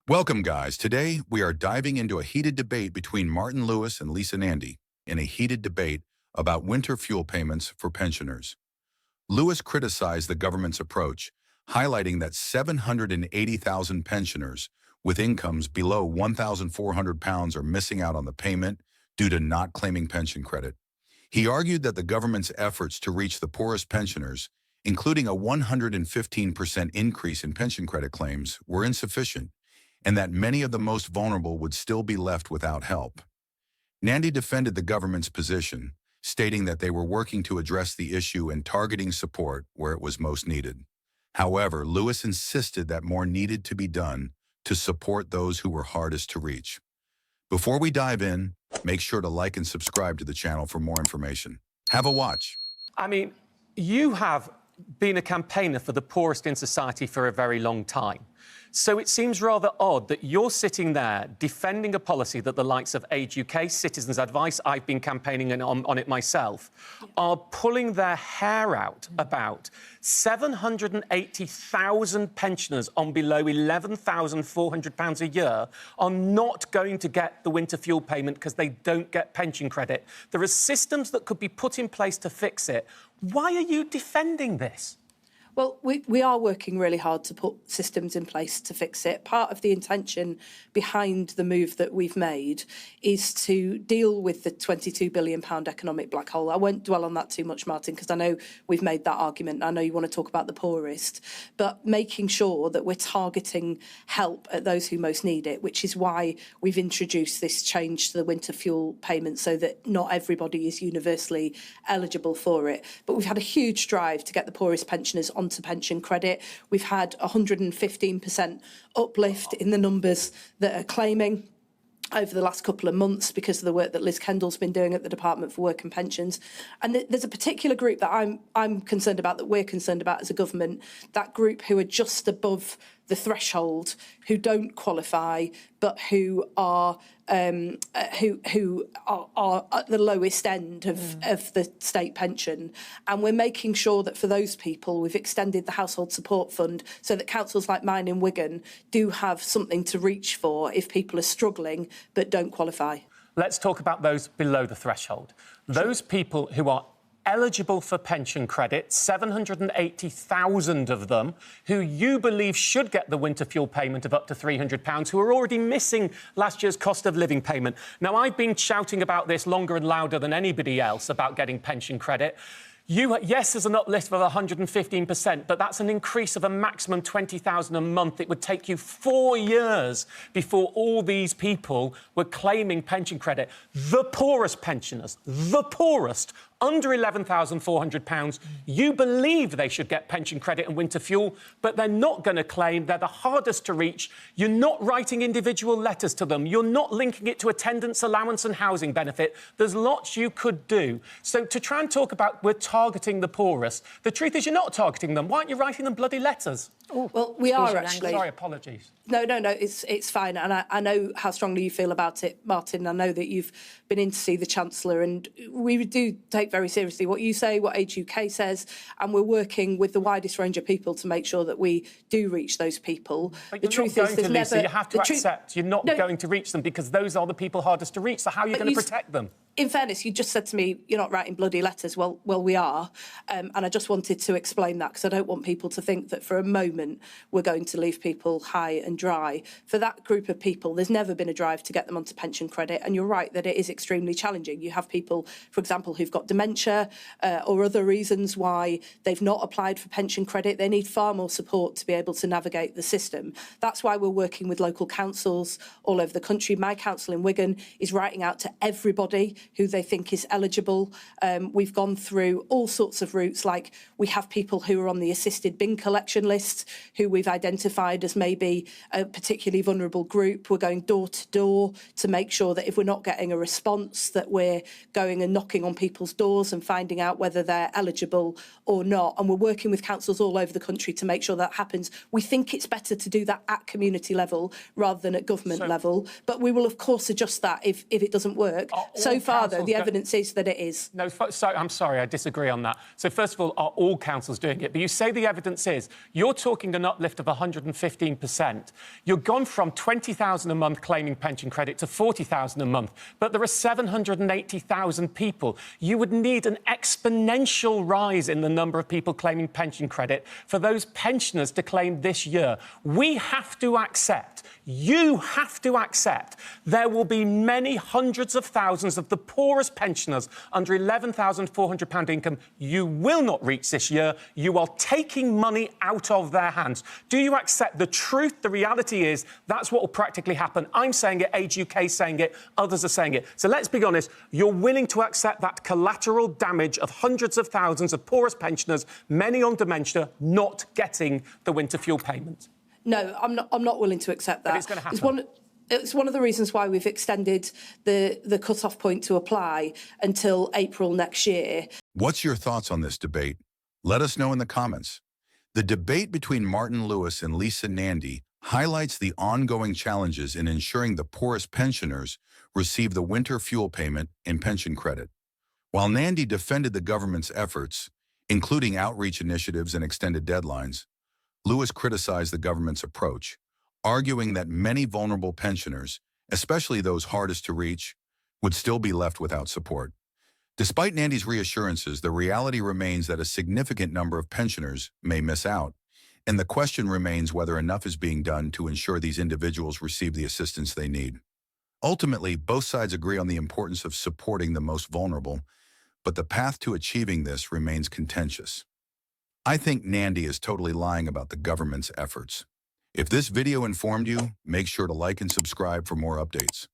Welcome, guys. Today, we are diving into a heated debate between Martin Lewis and Lisa Nandy in a heated debate about winter fuel payments for pensioners. Lewis criticized the government's approach, highlighting that 780,000 pensioners with incomes below £1,400 are missing out on the payment due to not claiming pension credit. He argued that the government's efforts to reach the poorest pensioners, including a 115% increase in pension credit claims, were insufficient, and that many of the most vulnerable would still be left without help. Nandy defended the government's position, stating that they were working to address the issue and targeting support where it was most needed. However, Lewis insisted that more needed to be done to support those who were hardest to reach. Before we dive in, make sure to like and subscribe to the channel for more information. Have a watch. I mean, you have been a campaigner for the poorest in society for a very long time. So it seems rather odd that you're sitting there defending a policy that the likes of Age UK, Citizens Advice, I've been campaigning on it myself, are pulling their hair out about. 780,000 pensioners on below £11,400 a year are not going to get the winter fuel payment because they don't get pension credit. There are systems that could be put in place to fix it. Why are you defending this? Well, we are working really hard to put systems in place to fix it. Part of the intention behind the move that we've made is to deal with the £22 billion economic black hole. I won't dwell on that too much, Martin, because I know we've made that argument. I know you want to talk about the poorest, but making sure that we're targeting help at those who most need it, which is why we've introduced this change to the winter fuel payment so that not everybody is universally eligible for it. But we've had a huge drive to get the poorest pensioners onto pension credit. We've had 115% uplift in the numbers that are claiming over the last couple of months because of the work that Liz Kendall's been doing at the Department for Work and Pensions. And there's a particular group that I'm concerned about, that we're concerned about as a government, that group who are just above the threshold, who don't qualify, but who are at the lowest end of the state pension. And we're making sure that for those people, we've extended the Household Support Fund so that councils like mine in Wigan do have something to reach for if people are struggling but don't qualify. Let's talk about those below the threshold. Those people who are eligible for pension credit, 780,000 of them, who you believe should get the winter fuel payment of up to £300, who are already missing last year's cost of living payment. Now, I've been shouting about this longer and louder than anybody else about getting pension credit. Yes, there's an uplift of 115%, but that's an increase of a maximum £20,000 a month. It would take you 4 years before all these people were claiming pension credit. The poorest pensioners, the poorest, under £11,400, you believe they should get pension credit and winter fuel, but they're not going to claim. They're the hardest to reach. You're not writing individual letters to them. You're not linking it to attendance allowance and housing benefit. There's lots you could do. So to try and talk about we're targeting the poorest, the truth is you're not targeting them. Why aren't you writing them bloody letters? Oh, well, we are actually. Sorry, apologies. No, it's fine. And I know how strongly you feel about it, Martin. I know that you've been in to see the Chancellor, and we do take very seriously what you say, what Age UK says, and we're working with the widest range of people to make sure that we do reach those people. But the truth is, Lisa, you have to accept you're not going to reach them because those are the people hardest to reach. So how are you going to protect them? In fairness, you just said to me, you're not writing bloody letters. Well, we are. And I just wanted to explain that because I don't want people to think that for a moment we're going to leave people high and dry. For that group of people, there's never been a drive to get them onto pension credit. And you're right that it is extremely challenging. You have people, for example, who've got dementia or other reasons why they've not applied for pension credit. They need far more support to be able to navigate the system. That's why we're working with local councils all over the country. My council in Wigan is writing out to everybody who they think is eligible. We've gone through all sorts of routes, like we have people who are on the assisted bin collection list who we've identified as maybe a particularly vulnerable group. We're going door to door to make sure that if we're not getting a response, that we're going and knocking on people's doors and finding out whether they're eligible or not. And we're working with councils all over the country to make sure that happens. We think it's better to do that at community level rather than at government level. But we will, of course, adjust that if it doesn't work. So far, are, though. The councils evidence is that it is. No, so I'm sorry, I disagree on that. So first of all, are all councils doing it? But you say the evidence is. You're talking an uplift of 115%. You've gone from 20,000 a month claiming pension credit to 40,000 a month. But there are 780,000 people. You would need an exponential rise in the number of people claiming pension credit for those pensioners to claim this year. We have to accept, you have to accept, there will be many hundreds of thousands of the poorest pensioners under £11,400 income you will not reach this year. You are taking money out of their hands. Do you accept the truth? The reality is that's what will practically happen. I'm saying it, Age UK is saying it, others are saying it. So let's be honest, you're willing to accept that collateral damage of hundreds of thousands of poorest pensioners, many on dementia, not getting the winter fuel payment? No, I'm not willing to accept that. But it's going to happen. It's one of the reasons why we've extended the cut-off point to apply until April next year. What's your thoughts on this debate? Let us know in the comments. The debate between Martin Lewis and Lisa Nandy highlights the ongoing challenges in ensuring the poorest pensioners receive the winter fuel payment and pension credit. While Nandy defended the government's efforts, including outreach initiatives and extended deadlines, Lewis criticized the government's approach, arguing that many vulnerable pensioners, especially those hardest to reach, would still be left without support. Despite Nandy's reassurances, the reality remains that a significant number of pensioners may miss out, and the question remains whether enough is being done to ensure these individuals receive the assistance they need. Ultimately, both sides agree on the importance of supporting the most vulnerable, but the path to achieving this remains contentious. I think Nandy is totally lying about the government's efforts. If this video informed you, make sure to like and subscribe for more updates.